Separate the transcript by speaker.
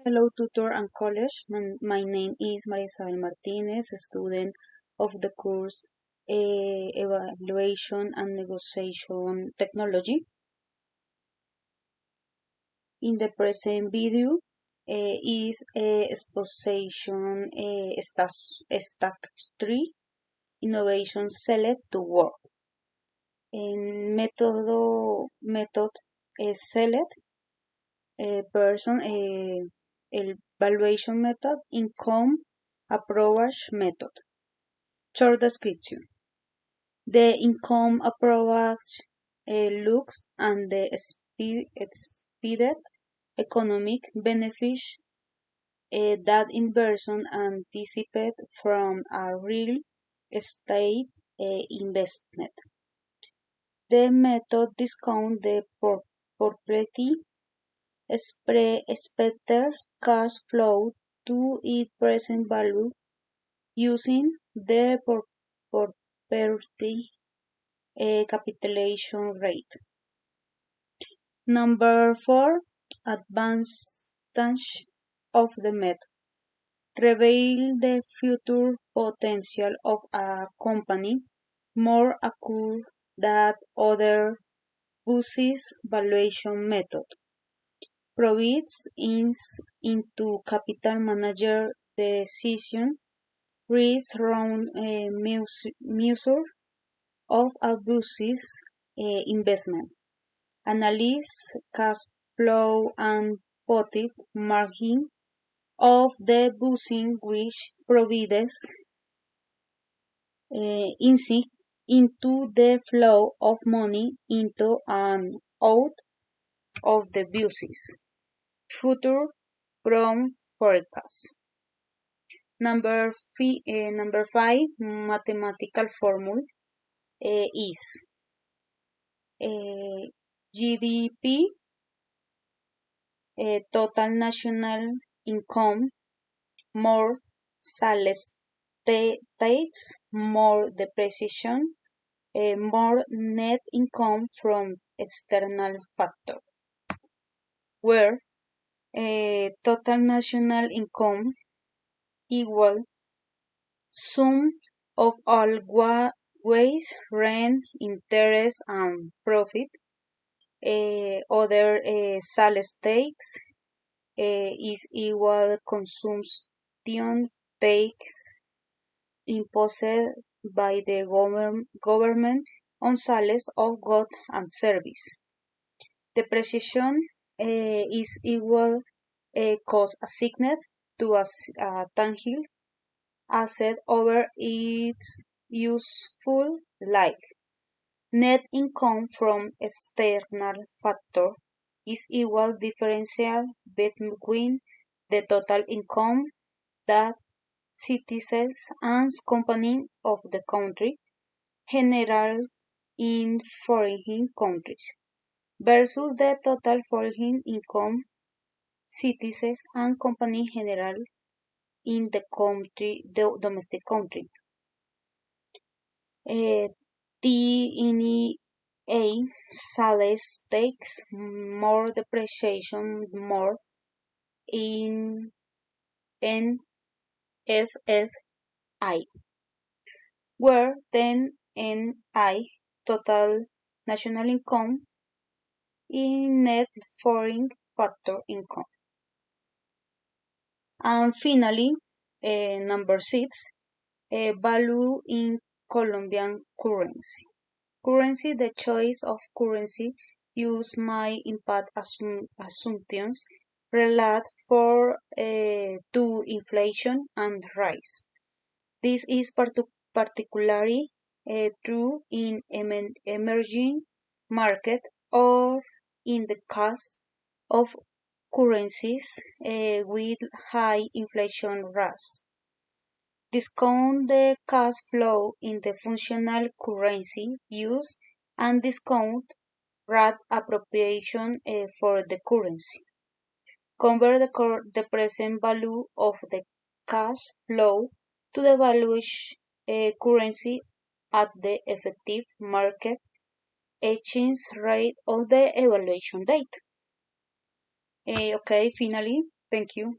Speaker 1: Hello, tutor and college. My name is Marisabel Martinez, student of the course Evaluation and Negotiation Technology. In the present video is exposition stack 3, Innovation Select to Work. En method select person evaluation method, income approach method. Short description. The income approach looks at the expected economic benefits that inversion anticipate from a real estate investment. The method discounts the property expected cash flow to its present value using the property capitalization rate. Number 4, advantage of the method. Reveal the future potential of a company more accurate than other business valuation method. Provides into capital manager decision risk round measure of a business investment. Analyze cash flow and profit margin of the business which provides insight into the flow of money into and out of the business. Future from forecast. Number 5, mathematical formula is GDP, total national income, more sales tax, more depreciation, more net income from external factor, where total national income equal sum of all wages, rent, interest, and profit. Other sales tax is equal consumption tax imposed by the government on sales of goods and service. Depreciation is equal cost assigned to a tangible asset over its useful life. Net income from external factor is equal differential between the total income that citizens and companies of the country generate in foreign countries versus the total foreign income citizens and companies generate in the domestic country. TNA sales tax, more depreciation, more in NFFI, where then NI total national income in net foreign factor income. And finally, number 6, value in Colombian currency. Currency, the choice of currency used might impact assumptions related to inflation and rise. This is particularly true in emerging market or in the case of currencies with high inflation rates. Discount the cash flow in the functional currency use and discount rate appropriation for the currency. Convert the present value of the cash flow to the valuation currency at the effective market exchange rate of the evaluation date. Okay, finally, Thank you.